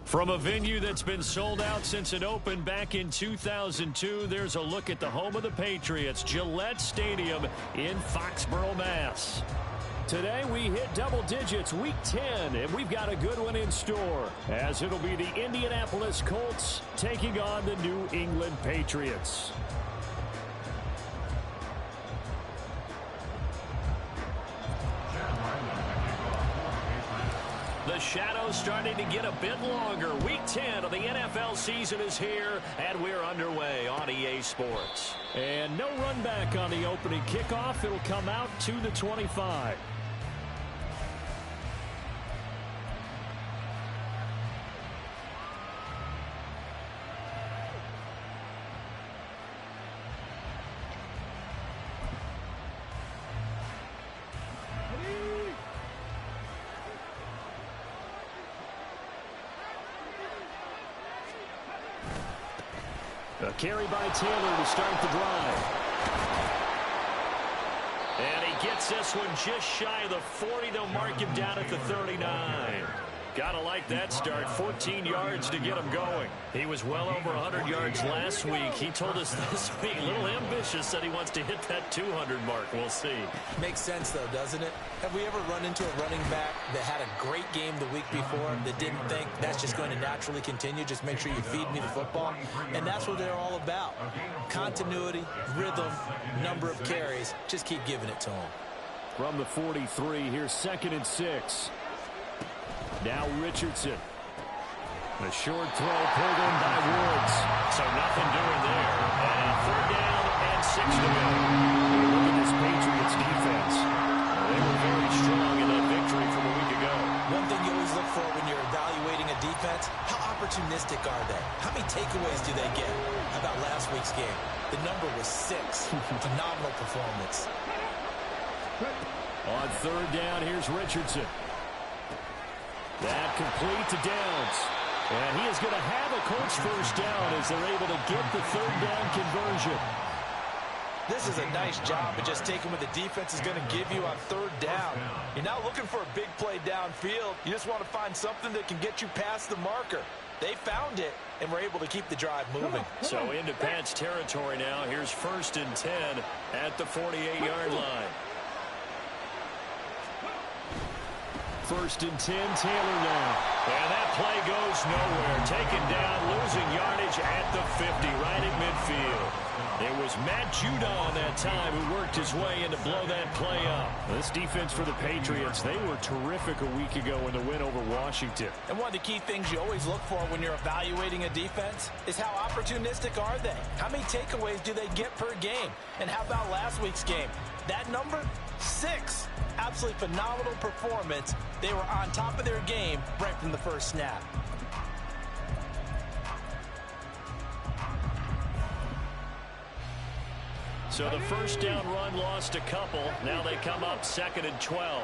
From a venue that's been sold out since it opened back in 2002, there's a look at the home of the Patriots, Gillette Stadium in Foxborough, Mass. Today we hit double digits, week 10, and we've got a good one in store, as it'll be the Indianapolis Colts taking on the New England Patriots. The shadow's starting to get a bit longer. Week 10 of the NFL season is here, and we're underway on EA Sports. And no run back on the opening kickoff. It'll come out to the 25. A carry by Taylor to start the drive. And he gets this one just shy of the 40. They'll mark him down at the 39. Gotta like that start. 14 yards to get him going. He was well over 100 yards last week. He told us this week, a little ambitious, that he wants to hit that 200 mark. We'll see. Makes sense, though, doesn't it? Have we ever run into a running back that had a great game the week before that didn't think that's just going to naturally continue? Just make sure you feed me the football. And that's what they're all about. Continuity, rhythm, number of carries. Just keep giving it to them. From the 43, here's 2nd and 6. Now Richardson. A short throw pulled in by Woods. So nothing doing there. And 3rd down and 6 to go. Look at this Patriots defense. They were very strong in that victory from a week ago. One thing you always look for when you're evaluating a defense, how opportunistic are they? How many takeaways do they get? How about last week's game? The number was 6. Phenomenal performance. On 3rd down, here's Richardson. That complete to Downs. And he is going to have a Colts 1st down as they're able to get the 3rd down conversion. This is a nice job of just taking what the defense is going to give you on 3rd down. You're not looking for a big play downfield. You just want to find something that can get you past the marker. They found it and were able to keep the drive moving. So into Pat's territory now. Here's 1st and 10 at the 48-yard line. 1st and 10, Taylor now. And that play goes nowhere. Taken down, losing yardage at the 50, right at midfield. It was Matt Judon that time who worked his way in to blow that play up. This defense for the Patriots, they were terrific a week ago in the win over Washington. And one of the key things you always look for when you're evaluating a defense is how opportunistic are they? How many takeaways do they get per game? And how about last week's game? That number, 6. Absolutely phenomenal performance. They were on top of their game right from the first snap. So the 1st down run lost a couple. Now they come up 2nd and 12.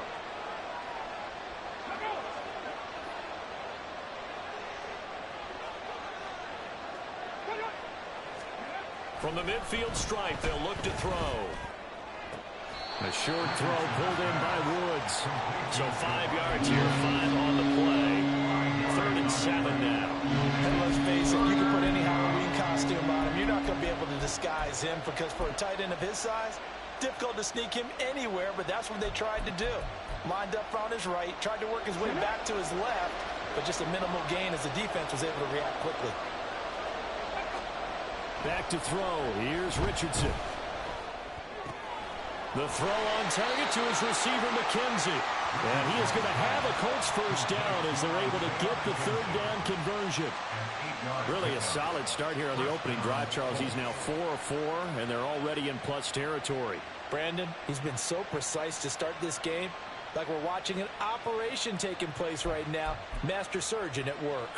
From the midfield stripe, they'll look to throw. A short throw pulled in by Woods. So 5 yards here, 5 on the play. 3rd and 7 now. And let's face it, you can put any Halloween costume on him. You're not going to be able to disguise him because for a tight end of his size, difficult to sneak him anywhere, but that's what they tried to do. Lined up on his right, tried to work his way back to his left, but just a minimal gain as the defense was able to react quickly. Back to throw. Here's Richardson. The throw on target to his receiver, McKenzie. And he is going to have a Colts 1st down as they're able to get the 3rd down conversion. Really a solid start here on the opening drive, Charles. He's now 4 of 4, and they're already in plus territory. Brandon, he's been so precise to start this game, like we're watching an operation taking place right now. Master surgeon at work.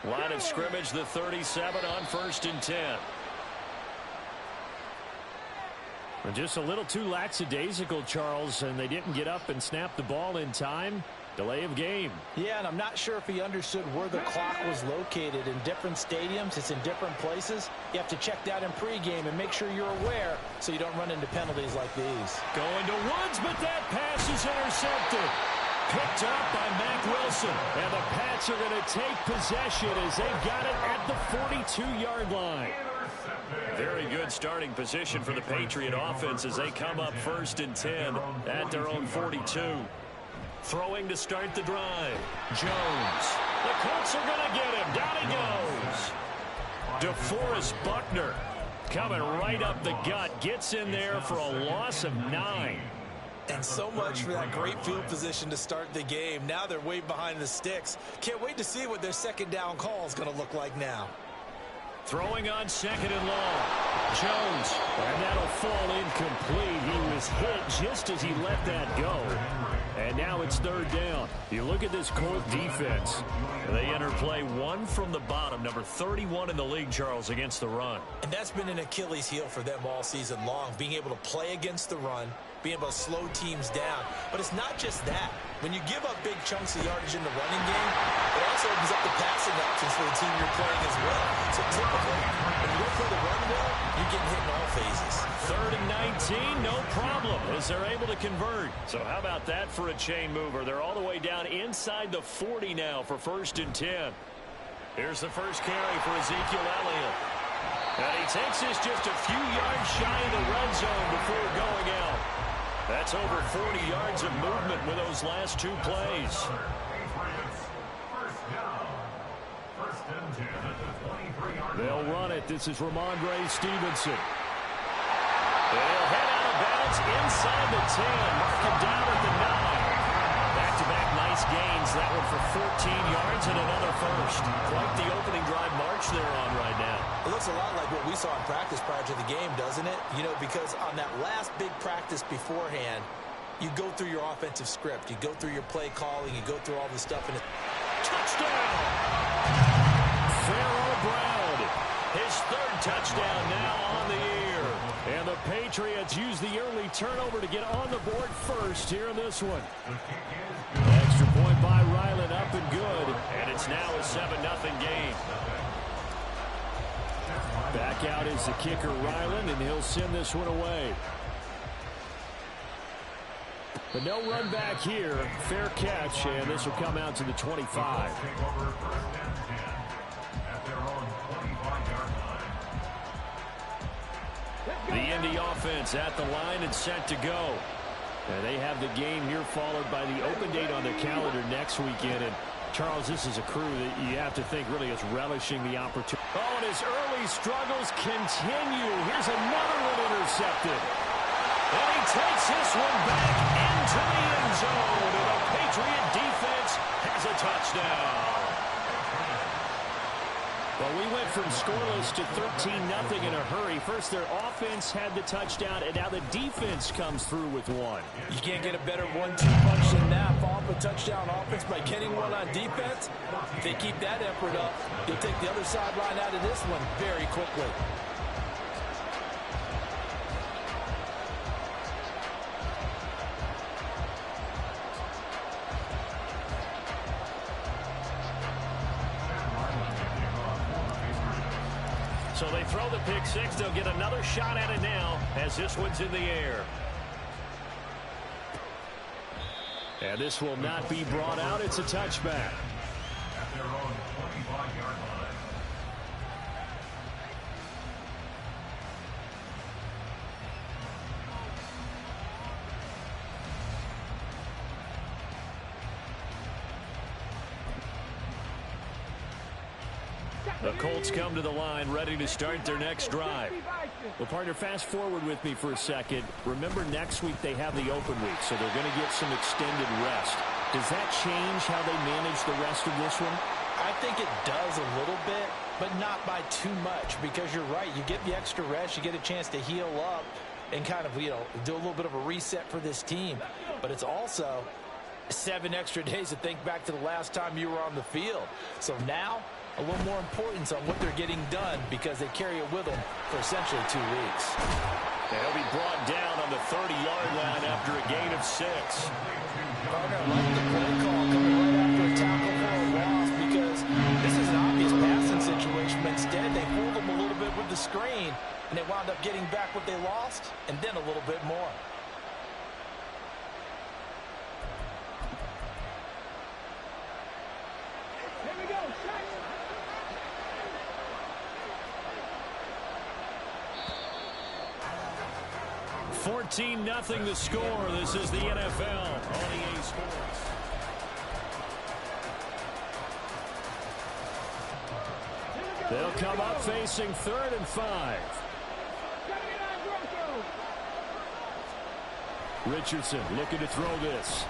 Line of scrimmage, the 37 on 1st and 10. Just a little too lackadaisical, Charles, and they didn't get up and snap the ball in time. Delay of game. Yeah, and I'm not sure if he understood where the clock was located. In different stadiums, it's in different places. You have to check that in pregame and make sure you're aware so you don't run into penalties like these. Going to Woods, but that pass is intercepted. Picked up by Mack Wilson. And the Pats are going to take possession as they got it at the 42-yard line. Very good starting position for the Patriot offense as they come up 1st and 10 at their own 42. Throwing to start the drive. Jones. The Colts are going to get him. Down he goes. DeForest Buckner coming right up the gut. Gets in there for a loss of 9. And so much for that great field position to start the game. Now they're way behind the sticks. Can't wait to see what their second down call is going to look like now. Throwing on 2nd and long. Jones. And that'll fall incomplete. He was hit just as he let that go. And now it's 3rd down. You look at this Colt defense. They enter play 1 from the bottom. Number 31 in the league, Charles, against the run. And that's been an Achilles heel for them all season long. Being able to play against the run. Being able to slow teams down. But it's not just that. When you give up big chunks of yardage in the running game, it also opens up the passing options for the team you're playing as well. So typically, when you don't play the run well, you're getting hit in all phases. 3rd and 19, no problem, as they're able to convert. So how about that for a chain mover? They're all the way down inside the 40 now for 1st and 10. Here's the first carry for Ezekiel Elliott. And he takes this just a few yards shy of the red zone before going out. That's over 40 yards of movement with those last 2 plays. They'll run it. This is Ramondre Stevenson. They'll head out of bounds inside the 10. Mark him down at the 9. Back-to-back nice gains. That one for 14 yards and another first. Quite the opening drive march they're on right now. It looks a lot like what we saw in practice prior to the game, doesn't it? You know, because on that last big practice beforehand, you go through your offensive script. You go through your play calling. You go through all this stuff. And touchdown! Pharaoh Brown. His 3rd touchdown now on the year. And the Patriots use the early turnover to get on the board first here in this one. Extra point by Ryland, up and good. And it's now a 7-0 game. Back out is the kicker, Ryland, and he'll send this one away. But no run back here. Fair catch, and this will come out to the 25. The Indy offense at the line and set to go. And they have the game here followed by the open date on their calendar next weekend. And Charles, this is a crew that you have to think really is relishing the opportunity. Oh, and his early struggles continue. Here's another one intercepted. And he takes this one back into the end zone. And the Patriot defense has a touchdown. Well, we went from scoreless to 13-0 in a hurry. First, their offense had the touchdown, and now the defense comes through with one. You can't get a better 1-2 punch than that. Follow up a touchdown offense by getting one on defense. If they keep that effort up, you'll take the other sideline out of this one very quickly. So they throw the pick six. They'll get another shot at it now as this one's in the air. And this will not be brought out. It's a touchback. At their own 25-yard line. The Colts come to the line ready to start their next drive. Well, partner, fast forward with me for a second. Remember, next week they have the open week, so they're going to get some extended rest. Does that change how they manage the rest of this one? I think it does a little bit, but not by too much, because you're right. You get the extra rest. You get a chance to heal up and kind of, do a little bit of a reset for this team. But it's also 7 extra days to think back to the last time you were on the field. So now, a little more importance on what they're getting done because they carry it with them for essentially 2 weeks. And he'll be brought down on the 30-yard line after a gain of 6. Partner, I like the play call coming right after a tackle for a loss because this is an obvious passing situation. But instead, they fooled them a little bit with the screen, and they wound up getting back what they lost and then a little bit more. Here we go. 14-0 the score. This is the NFL on EA Sports. They'll come up facing 3rd and 5. Richardson looking to throw this.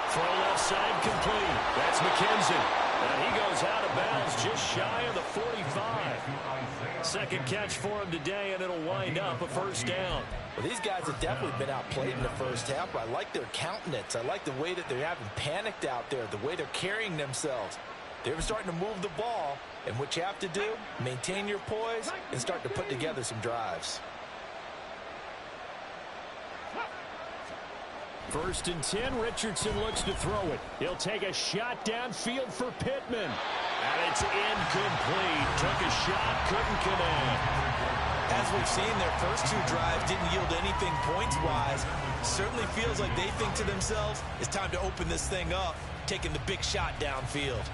Throw left side complete. That's McKenzie. And he goes out of bounds just shy of the 45. Second catch for him today, and it'll wind up a first down. Well, these guys have definitely been outplayed in the first half, but I like their countenance. I like the way that they're having panicked out there, the way they're carrying themselves. They're starting to move the ball, and what you have to do, maintain your poise and start to put together some drives. 1st and 10, Richardson looks to throw it. He'll take a shot downfield for Pittman. And it's incomplete. Took a shot, couldn't connect. As we've seen, their first 2 drives didn't yield anything points-wise. Certainly feels like they think to themselves, it's time to open this thing up, taking the big shot downfield.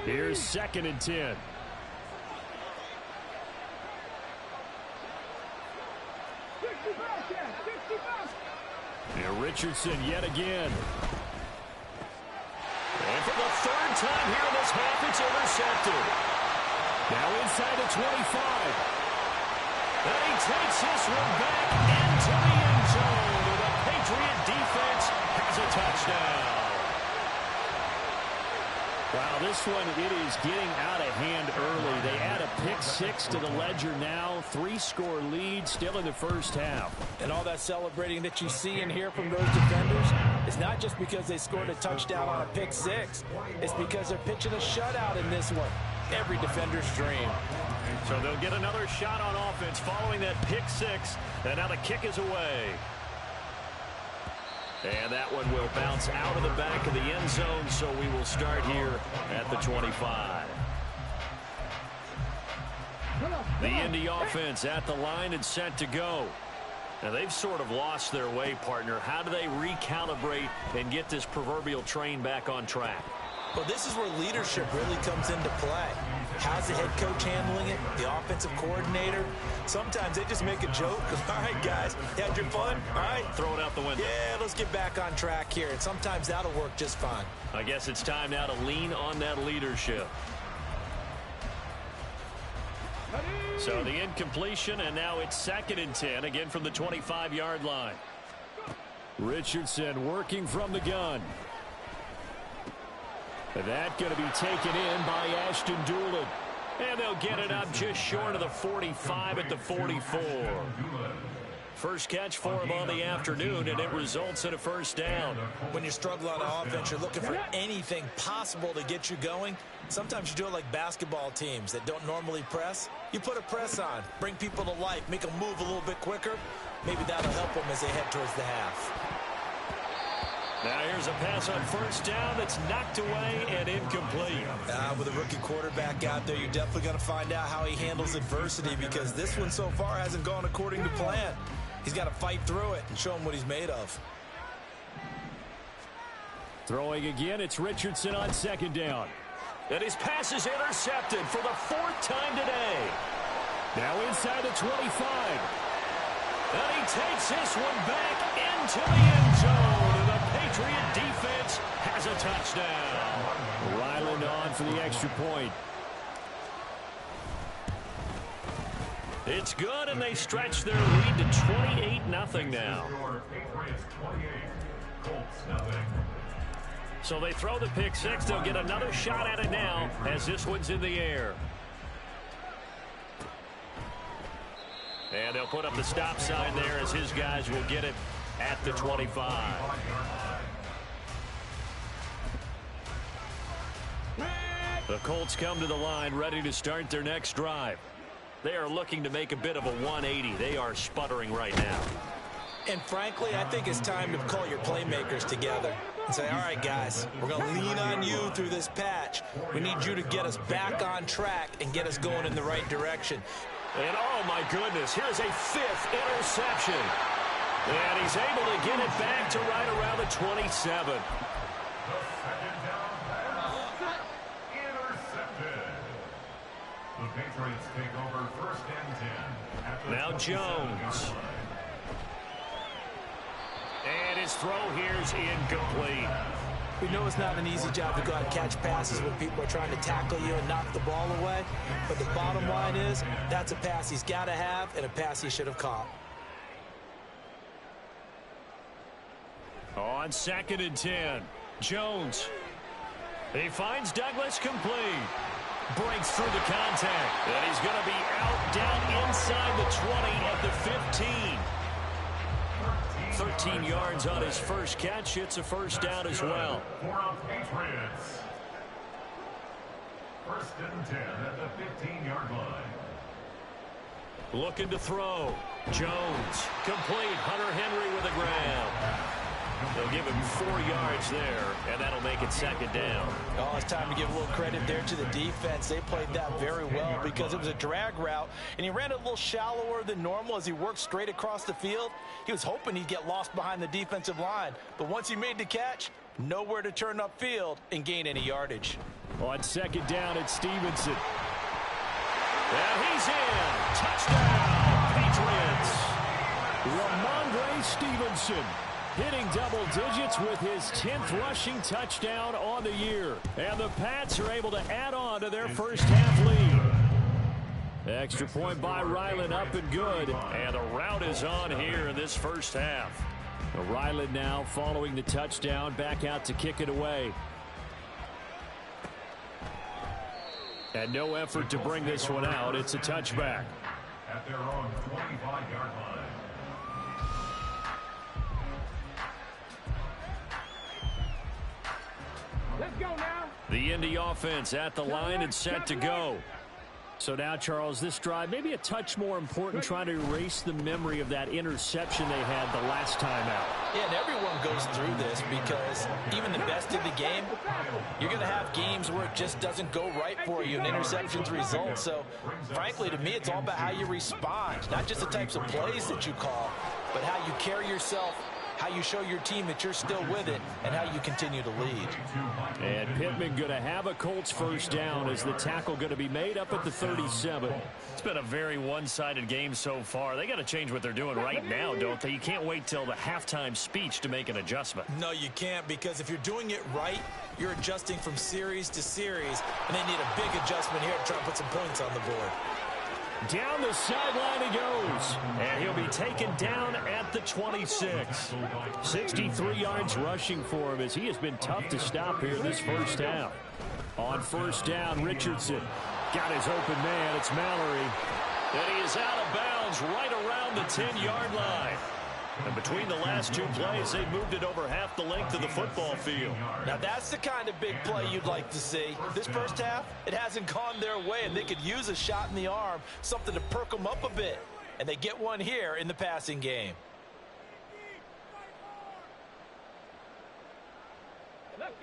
Here's 2nd and 10. And Richardson yet again. And for the 3rd time here in this half, it's intercepted. Now inside the 25. And he takes this one back into the end zone. And the Patriot defense has a touchdown. Wow, this one, it is getting out of hand early. They add a pick-6 to the ledger now. 3-score lead still in the first half. And all that celebrating that you see and hear from those defenders is not just because they scored a touchdown on a pick-6. It's because they're pitching a shutout in this one. Every defender's dream. So they'll get another shot on offense following that pick-6. And now the kick is away. And that one will bounce out of the back of the end zone, so we will start here at the 25. The Indy offense at the line and set to go. Now, they've sort of lost their way, partner. How do they recalibrate and get this proverbial train back on track? Well, this is where leadership really comes into play. How's the head coach handling it? The offensive coordinator? Sometimes they just make a joke. All right, guys, you had your fun? All right. Throw it out the window. Yeah, let's get back on track here. And sometimes that'll work just fine. I guess it's time now to lean on that leadership. So the incompletion, and now it's 2nd and 10, again from the 25-yard line. Richardson working from the gun. That going to be taken in by Ashton Doolin. And they'll get it up just short of the 45 at the 44. First catch for him on the afternoon, and it results in a first down. When you struggle on offense, you're looking for anything possible to get you going. Sometimes you do it like basketball teams that don't normally press. You put a press on, bring people to life, make them move a little bit quicker. Maybe that'll help them as they head towards the half. Now here's a pass on first down that's knocked away and incomplete. With a rookie quarterback out there, you're definitely going to find out how he handles adversity because this one so far hasn't gone according to plan. He's got to fight through it and show him what he's made of. Throwing again, it's Richardson on 2nd down. And his pass is intercepted for the 4th time today. Now inside the 25. And he takes this one back into the end zone. And the Patriot defense has a touchdown. Ryland on for the extra point. It's good, and they stretch their lead to 28-0 now. So they throw the pick 6. They'll get another shot at it now as this one's in the air. And they'll put up the stop sign there as his guys will get it at the 25. The Colts come to the line ready to start their next drive. They are looking to make a bit of a 180. They are sputtering right now. And frankly, I think it's time to call your playmakers together and say, all right, guys, we're going to lean on you through this patch. We need you to get us back on track and get us going in the right direction. And, oh, my goodness, here's a 5th interception. And he's able to get it back to right around the 27. The Patriots take over 1st and 10. Now Jones. And his throw here is incomplete. We know it's not an easy job to go out and catch passes when people are trying to tackle you and knock the ball away. But the bottom line is, that's a pass he's got to have and a pass he should have caught. On 2nd and 10, Jones. He finds Douglas complete. Breaks through the contact. And he's going to be out down inside the 20 at the 15. 13 yards on his first catch. It's a first down as well. For Patriots. 1st and 10 at the 15-yard line. Looking to throw. Jones. Complete. Hunter Henry with a grab. They'll give him 4 yards there, and that'll make it 2nd down. Oh, it's time to give a little credit there to the defense. They played that very well because it was a drag route, and he ran it a little shallower than normal as he worked straight across the field. He was hoping he'd get lost behind the defensive line, but once he made the catch, nowhere to turn upfield and gain any yardage. On 2nd down, it's Stevenson. And he's in. Touchdown, Patriots. Ramondre Stevenson hitting double digits with his 10th rushing touchdown on the year. And the Pats are able to add on to their first half lead. Extra point by Ryland, up and good. And the route is on here in this first half. Ryland now following the touchdown, back out to kick it away. And no effort to bring this one out. It's a touchback. At their own 25-yard line. Let's go now. The Indy offense at the line and set to go. So now, Charles, this drive maybe a touch more important, trying to erase the memory of that interception they had the last time out. Yeah, and everyone goes through this because even the best of the game, you're going to have games where it just doesn't go right for you and interceptions result. So, frankly, to me, it's all about how you respond, not just the types of plays that you call, but how you carry yourself, how you show your team that you're still with it, and how you continue to lead. And Pittman going to have a Colts first down as the tackle going to be made up at the 37. It's been a very one-sided game so far. They got to change what they're doing right now, don't they? You can't wait till the halftime speech to make an adjustment. No, you can't, because if you're doing it right, you're adjusting from series to series, and they need a big adjustment here to try and put some points on the board. Down the sideline he goes, and he'll be taken down at the 26. 63 yards rushing for him as he has been tough to stop here in this first half. On first down, Richardson got his open man. It's Mallory. And he is out of bounds right around the 10-yard line. And between the last two plays, they moved it over half the length of the football field. Now, that's the kind of big play you'd like to see. This first half, it hasn't gone their way, and they could use a shot in the arm, something to perk them up a bit. And they get one here in the passing game.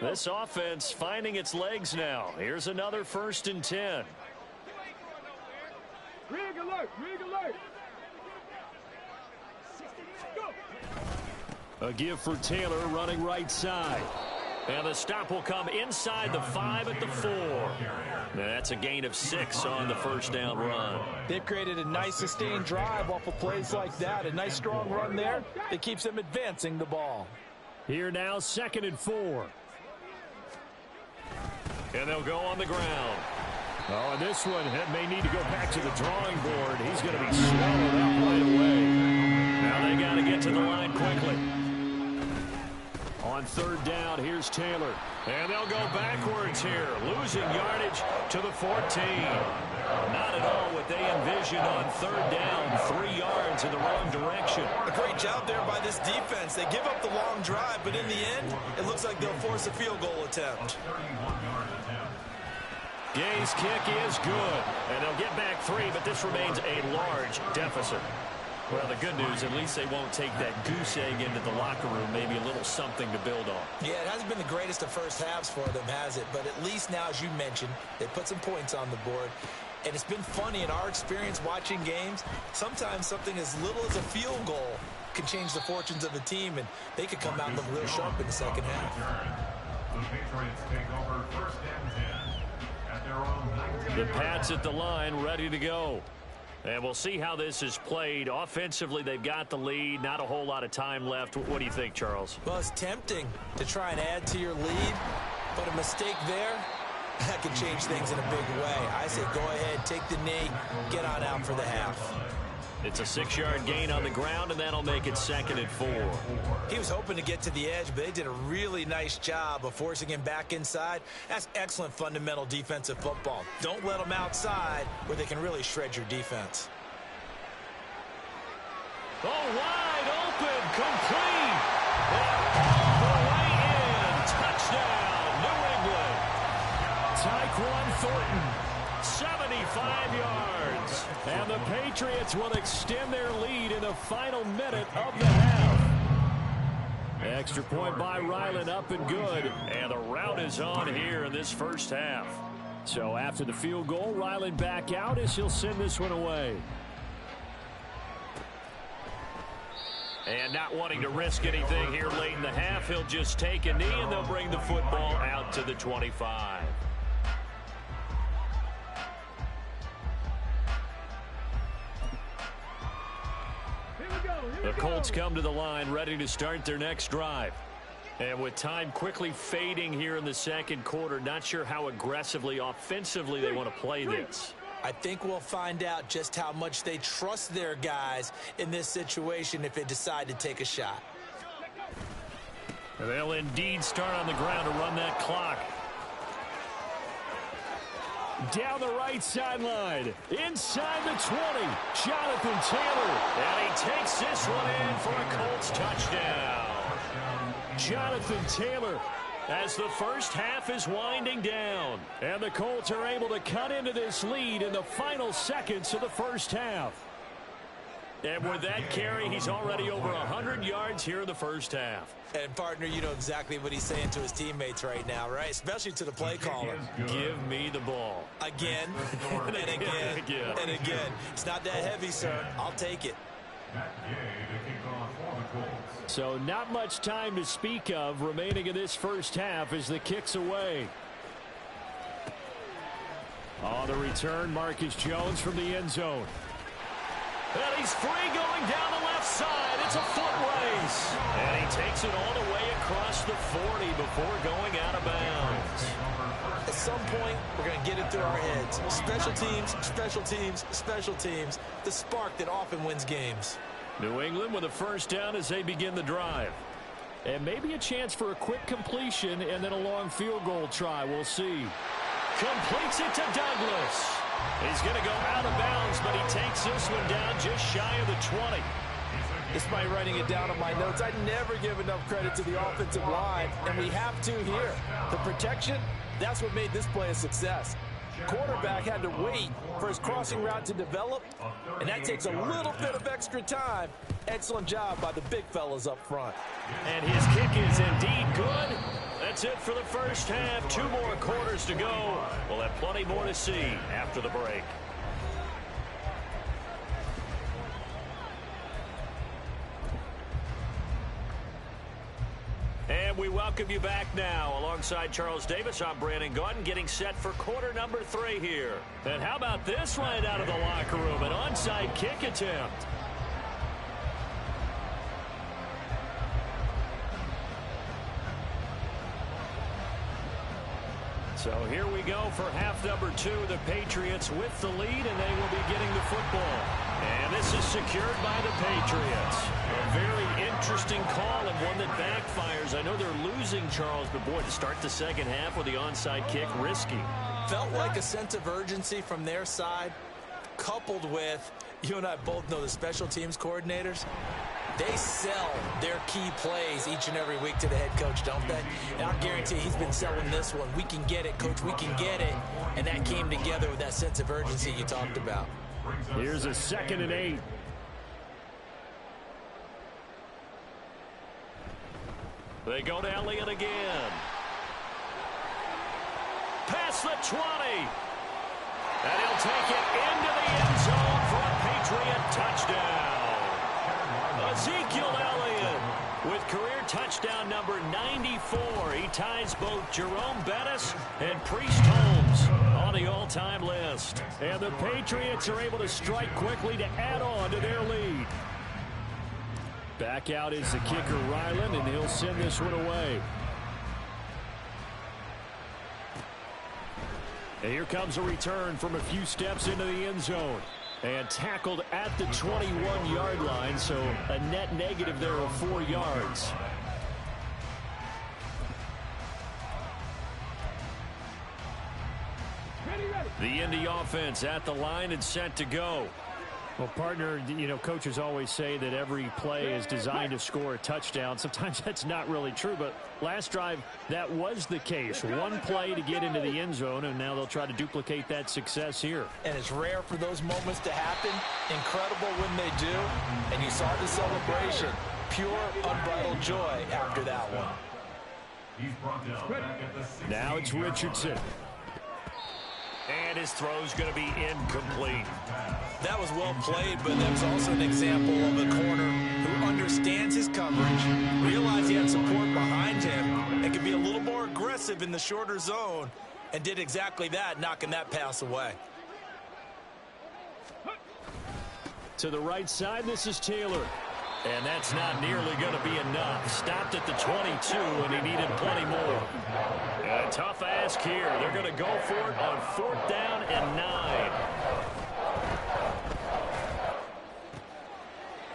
This offense finding its legs now. Here's another 1st and 10. Rig alert, rig alert. A give for Taylor running right side. And the stop will come inside the 5 at the 4. Now that's a gain of 6 on the first down run. They've created a nice sustained drive off of plays like that. A nice strong run there that keeps them advancing the ball. Here now, 2nd and 4. And they'll go on the ground. Oh, and this one may need to go back to the drawing board. He's going to be swallowed up right away. Now they got to get to the line quickly. On On third down, here's Taylor. And they'll go backwards here, losing yardage to the 14. Not at all what they envisioned on third down, 3 yards in the wrong direction. A great job there by this defense. They give up the long drive, but in the end, it looks like they'll force a field goal attempt. Gay's kick is good, and they'll get back 3, but this remains a large deficit. Well, the good news, at least they won't take that goose egg into the locker room, maybe a little something to build on. Yeah, it hasn't been the greatest of first halves for them, has it? But at least now, as you mentioned, they put some points on the board. And it's been funny in our experience watching games. Sometimes something as little as a field goal can change the fortunes of a team, and they could come out and look real sharp in the second half. The Patriots take over first and 10 at their own 19. The Pats at the line, ready to go. And we'll see how this is played. Offensively, they've got the lead. Not a whole lot of time left. What do you think, Charles? Well, it's tempting to try and add to your lead, but a mistake there, that can change things in a big way. I say go ahead, take the knee, get on out for the half. It's a 6-yard gain on the ground, and that'll make it 2nd and 4. He was hoping to get to the edge, but they did a really nice job of forcing him back inside. That's excellent fundamental defensive football. Don't let them outside where they can really shred your defense. Oh, wide open, complete. And all the way in. Touchdown, New England. Tyquan Thornton. 75 yards. And the Patriots will extend their lead in the final minute of the half. Extra point by Ryland, up and good. And the rout is on here in this first half. So after the field goal, Ryland back out as he'll send this one away. And not wanting to risk anything here late in the half, he'll just take a knee and they'll bring the football out to the 25. The Colts come to the line ready to start their next drive. And with time quickly fading here in the second quarter, not sure how aggressively, offensively they want to play this. I think we'll find out just how much they trust their guys in this situation if they decide to take a shot. They'll indeed start on the ground to run that clock. Down the right sideline, inside the 20, Jonathan Taylor. And he takes this one in for a Colts touchdown. Jonathan Taylor, as the first half is winding down. And the Colts are able to cut into this lead in the final seconds of the first half. And with that carry, he's already over 100 yards here in the first half. And, partner, you know exactly what he's saying to his teammates right now, right? Especially to the play caller. Give me the ball. Again, and again, and again. It's not that heavy, sir. I'll take it. So not much time to speak of remaining in this first half as the kick's away. On the return, Marcus Jones from the end zone. And he's free going down the left side. It's a foot race. And he takes it all the way across the 40 before going out of bounds. At some point, we're going to get it through our heads. Special teams, special teams, special teams. The spark that often wins games. New England with a first down as they begin the drive. And maybe a chance for a quick completion and then a long field goal try. We'll see. Completes it to Douglas. He's going to go out of bounds, but he takes this one down just shy of the 20. Despite writing it down on my notes, I never give enough credit to the offensive line, and we have to here. The protection, that's what made this play a success. Quarterback had to wait for his crossing route to develop, and that takes a little bit of extra time. Excellent job by the big fellas up front. And his kick is indeed good. That's it for the first half. 2 more quarters to go. We'll have plenty more to see after the break. And we welcome you back now. Alongside Charles Davis, I'm Brandon Gaudin, getting set for quarter number 3 here. And how about this right out of the locker room? An onside kick attempt. So here we go for half number 2. The Patriots with the lead, and they will be getting the football. And this is secured by the Patriots. A very interesting call and one that backfires. I know they're losing, Charles, but boy, to start the second half with the onside kick, risky. Felt like a sense of urgency from their side, coupled with, you and I both know the special teams coordinators, they sell their key plays each and every week to the head coach, don't they? And I guarantee he's been selling this one. We can get it, coach, we can get it. And that came together with that sense of urgency you talked about. Here's a 2nd and 8. They go to Elliott again. Past the 20. And he'll take it into the end zone for a Patriot touchdown. Ezekiel Elliott with career touchdown number 94. He ties both Jerome Bettis and Priest Holmes on the all-time list. And the Patriots are able to strike quickly to add on to their lead. Back out is the kicker, Ryland, and he'll send this one away. And here comes a return from a few steps into the end zone. And tackled at the 21-yard line, so a net negative there of 4 yards. The Indy offense at the line and set to go. Well, partner, you know, coaches always say that every play is designed to score a touchdown. Sometimes that's not really true, but last drive, that was the case. One play to get into the end zone, and now they'll try to duplicate that success here. And it's rare for those moments to happen. Incredible when they do. And you saw the celebration. Pure, unbridled joy after that one. Now it's Richardson. And his throw's going to be incomplete. That was well played, but that was also an example of a corner who understands his coverage, realized he had support behind him, and could be a little more aggressive in the shorter zone, and did exactly that, knocking that pass away. To the right side, this is Taylor. And that's not nearly going to be enough. Stopped at the 22, and he needed plenty more. A tough ask here. They're going to go for it on 4th down and 9.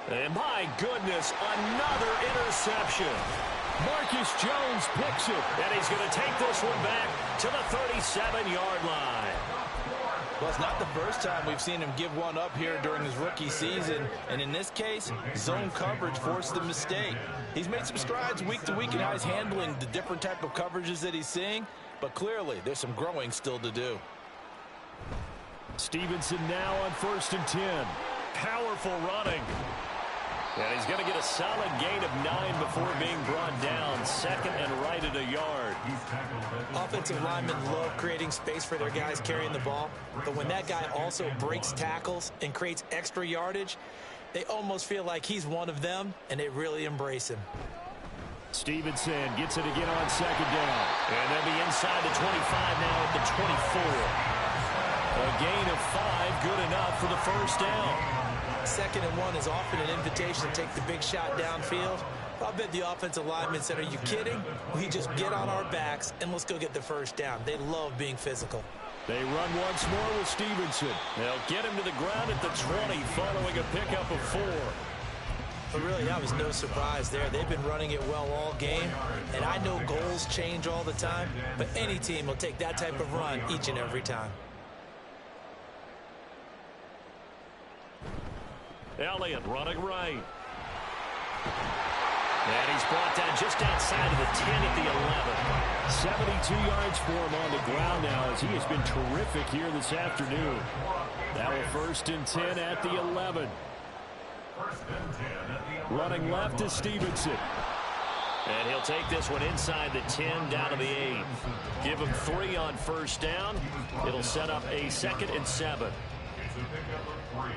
And my goodness, another interception. Marcus Jones picks it, and he's going to take this one back to the 37-yard line. Well, it's not the first time we've seen him give one up here during his rookie season. And in this case, zone coverage forced the mistake. He's made some strides week to week in how he's handling the different type of coverages that he's seeing. But clearly, there's some growing still to do. Stevenson now on 1st and 10. Powerful running. And he's going to get a solid gain of 9 before being brought down. 2nd and right at a yard. Offensive linemen love creating space for their guys carrying the ball. But when that guy also breaks tackles and creates extra yardage, they almost feel like he's one of them, and they really embrace him. Stevenson gets it again on 2nd down. And they'll be inside the 25 now at the 24. A gain of 5, good enough for the 1st down. 2nd and 1 is often an invitation to take the big shot downfield. I bet the offensive lineman said, are you kidding? We just get on our backs and let's go get the 1st down. They love being physical. They run once more with Stevenson. They'll get him to the ground at the 20 following a pickup of 4. But really, that was no surprise there. They've been running it well all game. And I know goals change all the time, but any team will take that type of run each and every time. Elliott running right. And he's brought down just outside of the 10 at the 11. 72 yards for him on the ground now as he has been terrific here this afternoon. Now a 1st and 10 at the 11. Running left is Stevenson. And he'll take this one inside the 10 down to the 8. Give him 3 on 1st down. It'll set up a 2nd and 7. It's a pickup of 3.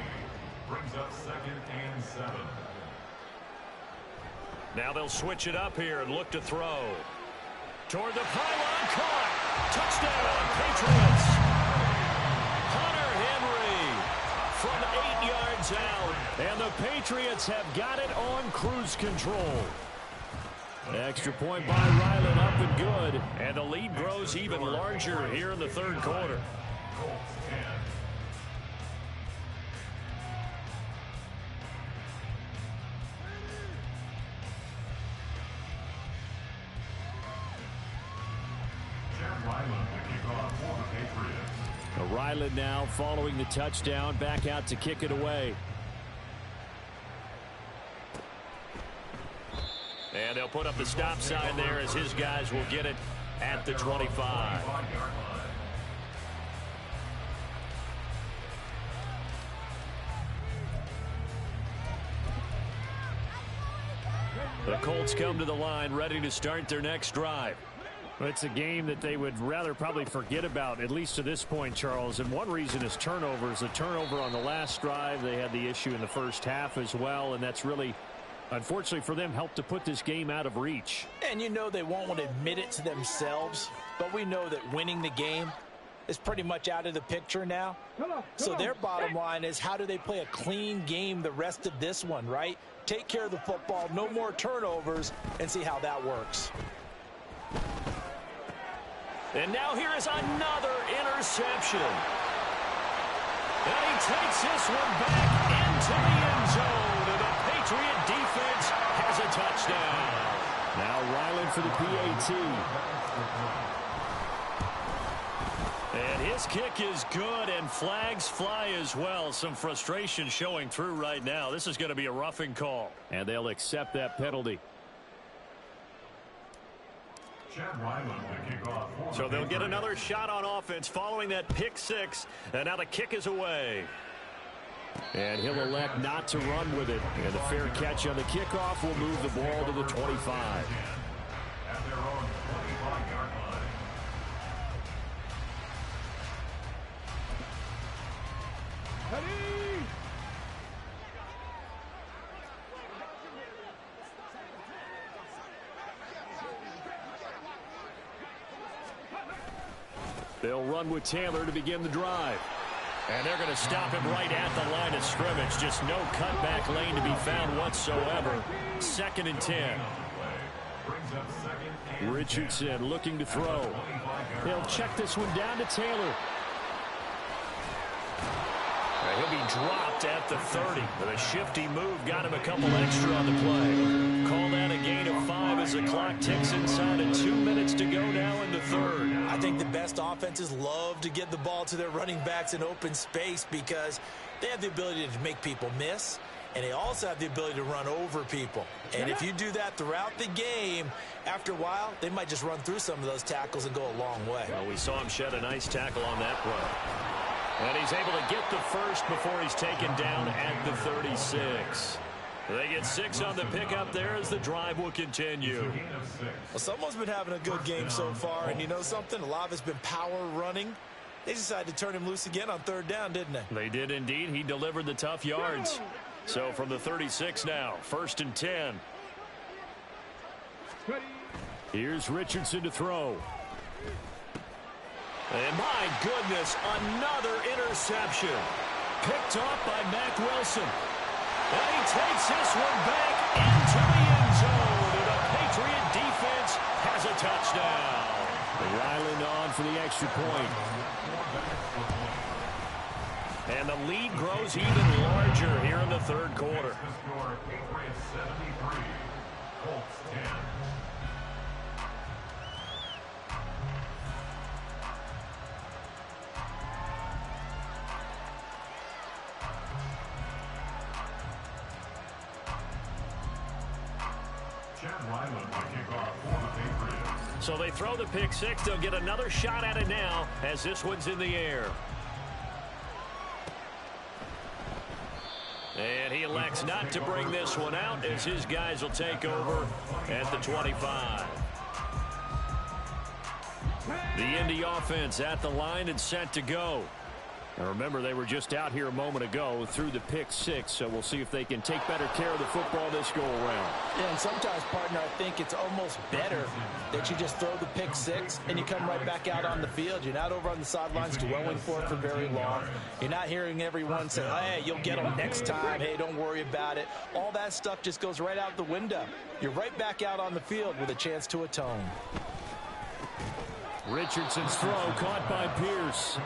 Brings up 2nd and 7. Now they'll switch it up here and look to throw. Toward the pylon, caught. Touchdown, Patriots. Hunter Henry from 8 yards out. And the Patriots have got it on cruise control. Extra point by Ryland, up and good. And the lead grows even larger here in the third quarter. Ryland now following the touchdown, back out to kick it away. And they'll put up the stop sign there as his guys will get it at the 25. The Colts come to the line ready to start their next drive. It's a game that they would rather probably forget about, at least to this point, Charles. And one reason is turnovers. The turnover on the last drive, they had the issue in the first half as well. And that's really, unfortunately for them, helped to put this game out of reach. And you know they won't want to admit it to themselves, but we know that winning the game is pretty much out of the picture now. So their bottom line is, how do they play a clean game the rest of this one, right? Take care of the football, no more turnovers, and see how that works. And now here is another interception. And he takes this one back into the end zone. And the Patriot defense has a touchdown. Now Ryland for the PAT. And his kick is good, and flags fly as well. Some frustration showing through right now. This is going to be a roughing call. And they'll accept that penalty. So they'll get another shot on offense following that pick six. And now the kick is away. And he'll elect not to run with it. And a fair catch on the kickoff will move the ball to the 25. At their own 25-yard line. They'll run with Taylor to begin the drive. And they're going to stop him right at the line of scrimmage. Just no cutback lane to be found whatsoever. 2nd and 10. Richardson looking to throw. He'll check this one down to Taylor. He'll be dropped at the 30. With a shifty move, got him a couple extra on the play. Call that a gain of 5 as the clock ticks inside of 2 minutes to go now in the third. I think the best offenses love to get the ball to their running backs in open space because they have the ability to make people miss, and they also have the ability to run over people. And if you do that throughout the game, after a while, they might just run through some of those tackles and go a long way. Well, we saw him shed a nice tackle on that play. And he's able to get the first before he's taken down at the 36. They get 6 on the pickup there as the drive will continue. Well, someone's been having a good game so far, and you know something? A lot of it's been power running. They decided to turn him loose again on 3rd down, didn't they? They did indeed. He delivered the tough yards. So from the 36 now, 1st and 10. Here's Richardson to throw. And my goodness, another interception. Picked off by Mack Wilson. And he takes this one back into the end zone. And the Patriot defense has a touchdown. Ryland on for the extra point. And the lead grows even larger here in the third quarter. Patriots 73, Colts 10. So they throw the pick six. They'll get another shot at it now as this one's in the air. And he elects not to bring this one out as his guys will take over at the 25. The Indy offense at the line and set to go. And remember, they were just out here a moment ago through the pick six, so we'll see if they can take better care of the football this go-around. Yeah, and sometimes, partner, I think it's almost better that you just throw the pick six and you come right back out on the field. You're not over on the sidelines dwelling for it for very long. You're not hearing everyone say, hey, you'll get them next time. Hey, don't worry about it. All that stuff just goes right out the window. You're right back out on the field with a chance to atone. Richardson's throw caught by Pierce.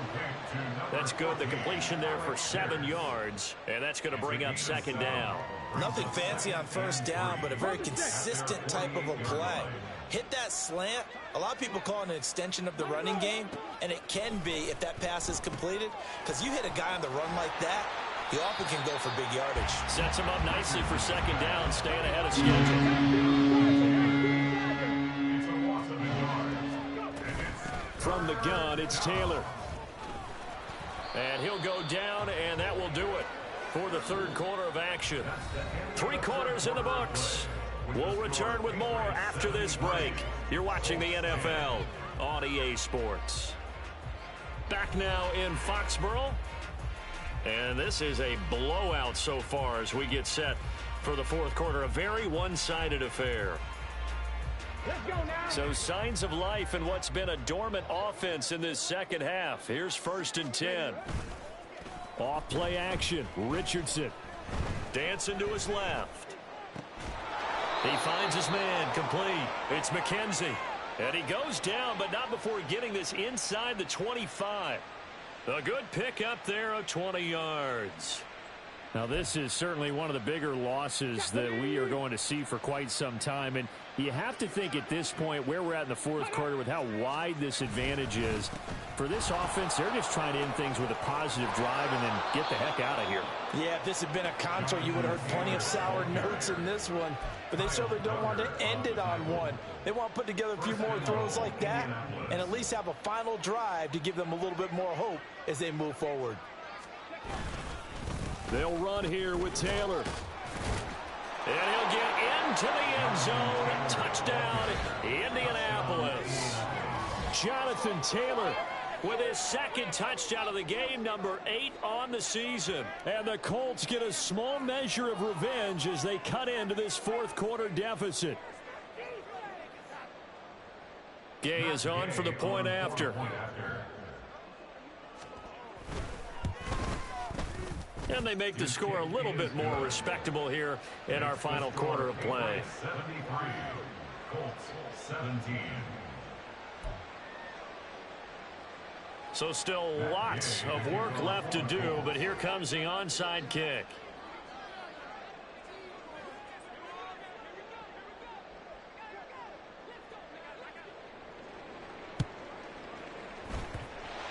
That's good. The completion there for 7 yards, and that's going to bring up second down. Nothing fancy on first down, but a very consistent type of a play. Hit that slant. A lot of people call it an extension of the running game, and it can be if that pass is completed, because you hit a guy on the run like that, he often can go for big yardage. Sets him up nicely for second down, staying ahead of schedule. From the gun, it's Taylor. And he'll go down, and that will do it for the third quarter of action. 3 quarters in the books. We'll return with more after this break. You're watching the NFL on EA Sports. Back now in Foxborough. And this is a blowout so far as we get set for the fourth quarter. A very one-sided affair. So signs of life in what's been a dormant offense in this second half. Here's 1st and 10. Off play action. Richardson dancing to his left. He finds his man complete. It's McKenzie. And he goes down, but not before getting this inside the 25. A good pickup there of 20 yards. Now, this is certainly one of the bigger losses that we are going to see for quite some time. And you have to think at this point where we're at in the fourth quarter with how wide this advantage is. For this offense, they're just trying to end things with a positive drive and then get the heck out of here. Yeah, if this had been a contour, you would have heard plenty of sour notes in this one. But they certainly don't want to end it on one. They want to put together a few more throws like that and at least have a final drive to give them a little bit more hope as they move forward. They'll run here with Taylor. And he'll get into the end zone. Touchdown, Indianapolis. Jonathan Taylor with his second touchdown of the game, number 8 on the season. And the Colts get a small measure of revenge as they cut into this fourth quarter deficit. Gay is on for the point after. And they make the score a little bit more respectable here in our final quarter of play. 73, Colts 17. So still lots of work left to do, but here comes the onside kick.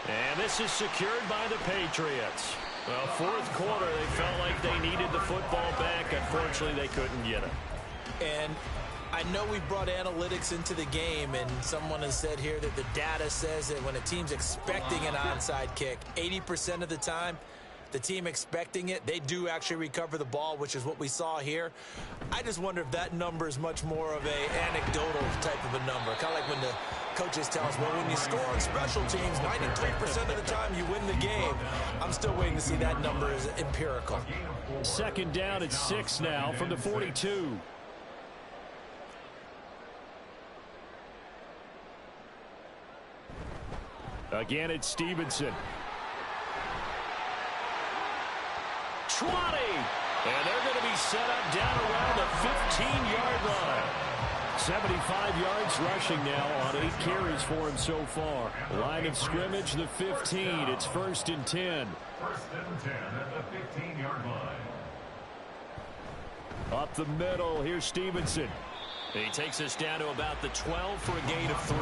And this is secured by the Patriots. Well, fourth quarter, they felt like they needed the football back. Unfortunately, they couldn't get it. And I know we brought analytics into the game, and someone has said here that the data says that when a team's expecting an onside kick, 80% of the time, the team expecting it, they do actually recover the ball, which is what we saw here. I just wonder if that number is much more of a anecdotal type of a number. Kind of like when the coaches tell us, well, when you score on special teams, 93% of the time you win the game. I'm still waiting to see that number is empirical. Second down at 6 now from the 42. Again, it's Stevenson. 20. And they're going to be set up down around the 15-yard line. 75 yards rushing now on 8 carries for him so far. Line of scrimmage, the 15. It's 1st and 10. 1st and 10 at the 15-yard line. Up the middle, here's Stevenson. He takes us down to about the 12 for a gain of 3.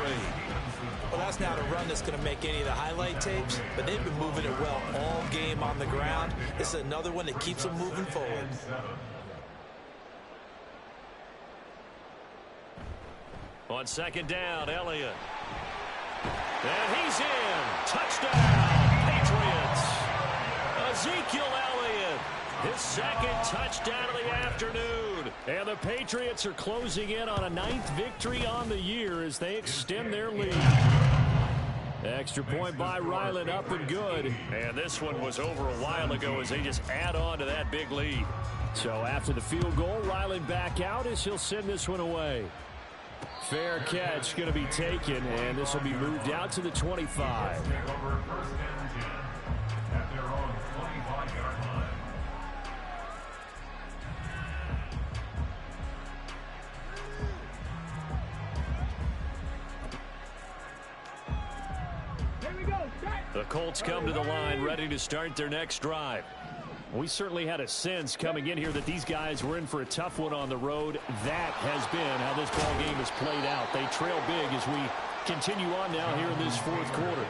Well, that's not a run that's going to make any of the highlight tapes, but they've been moving it well all game on the ground. This is another one that keeps them moving forward. On second down, Elliott. And he's in. Touchdown, Patriots. Ezekiel Elliott, his second touchdown of the afternoon. And the Patriots are closing in on a 9th victory on the year as they extend their lead. Extra point by Ryland, up and good. And this one was over a while ago as they just add on to that big lead. So after the field goal, Ryland back out as he'll send this one away. Fair catch going to be taken, and this will be moved out to the 25. The Colts come to the line ready to start their next drive. We certainly had a sense coming in here that these guys were in for a tough one on the road. That has been how this ball game has played out. They trail big as we continue on now here in this fourth quarter.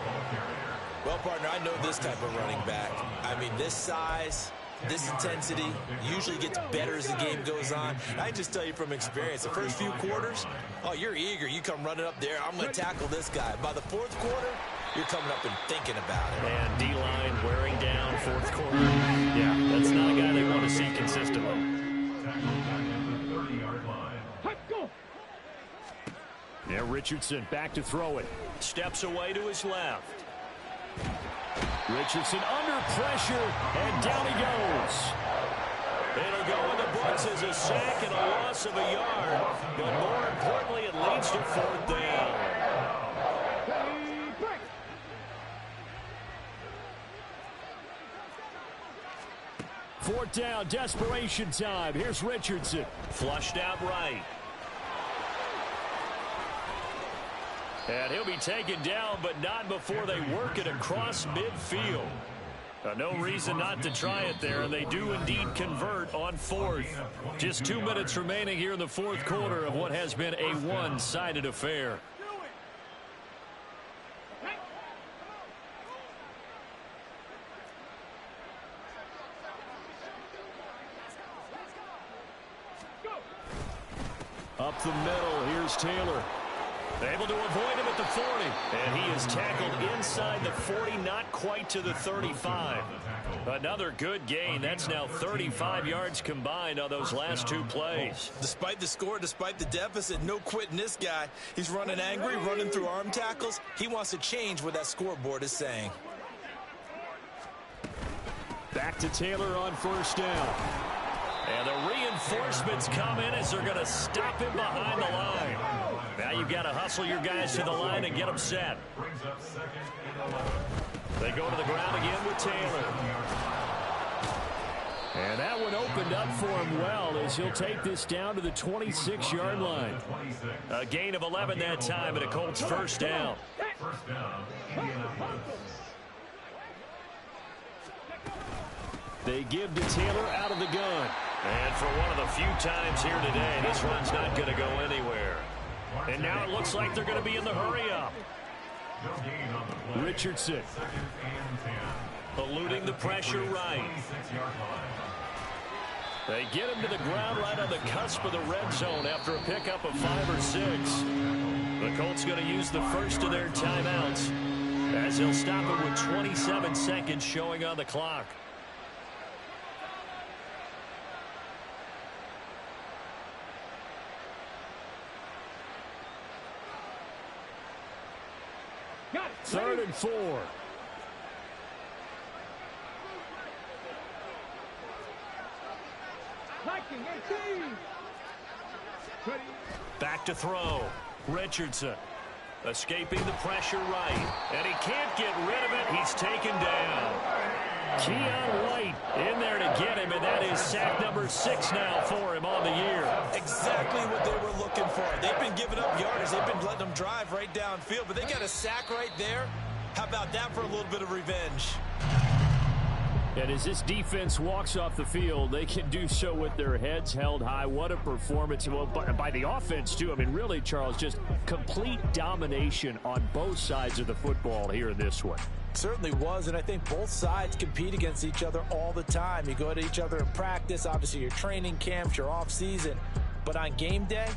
Well, partner, I know this type of running back. I mean, this size, this intensity usually gets better as the game goes on. And I just tell you from experience, the first few quarters, oh, you're eager. You come running up there. I'm going to tackle this guy. By the fourth quarter, you're coming up and thinking about it. And D-line wearing down fourth quarter. Yeah, that's not a guy they want to see consistently. Yeah, Richardson back to throw it. Steps away to his left. Richardson under pressure, and down he goes. It'll go in the books as a sack and a loss of a yard. But more importantly, it leads to fourth down. Fourth down, desperation time. Here's Richardson. Flushed out right. And he'll be taken down, but not before they work it across midfield. No reason not to try it there, and they do indeed convert on fourth. Just 2 minutes remaining here in the fourth quarter of what has been a one-sided affair. Up the middle, here's Taylor. Able to avoid him at the 40. And he is tackled inside the 40, not quite to the 35. Another good gain. That's now 35 yards combined on those last two plays. Despite the score, despite the deficit, no quitting this guy. He's running angry, running through arm tackles. He wants to change what that scoreboard is saying. Back to Taylor on first down. And the reinforcements come in as they're going to stop him behind the line. Now you've got to hustle your guys to the line and get them set. They go to the ground again with Taylor. And that one opened up for him well as he'll take this down to the 26-yard line. A gain of 11 that time and a Colts first down. They give to Taylor out of the gun. And for one of the few times here today, this run's not going to go anywhere. And now it looks like they're going to be in the hurry-up. Richardson. Eluding the pressure right. They get him to the ground right on the cusp of the red zone after a pickup of 5 or 6. The Colts going to use the first of their timeouts as they'll stop it with 27 seconds showing on the clock. Third and 4. Back to throw. Richardson escaping the pressure right. And he can't get rid of it. He's taken down. Keon White in there to get him, and that is sack number 6 now for him on the year. Exactly what they were looking for. They've been giving up yardage. They've been letting them drive right downfield, but they got a sack right there. How about that for a little bit of revenge? And as this defense walks off the field, they can do so with their heads held high. What a performance. Well, by the offense, too. I mean, really, Charles, just complete domination on both sides of the football here in this one. Certainly was, and I think both sides compete against each other all the time. You go to each other in practice, obviously your training camps, your off-season. But on game day,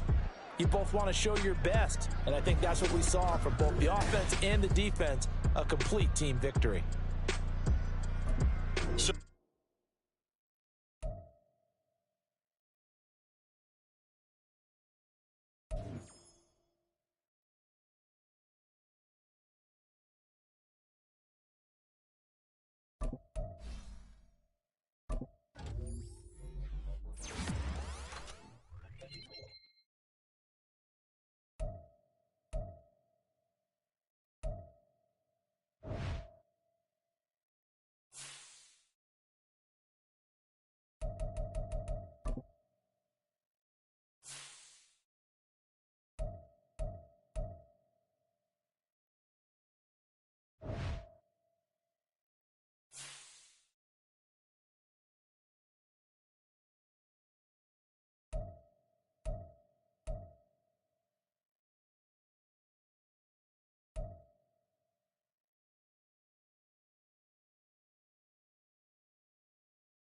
you both want to show your best. And I think that's what we saw from both the offense and the defense, a complete team victory.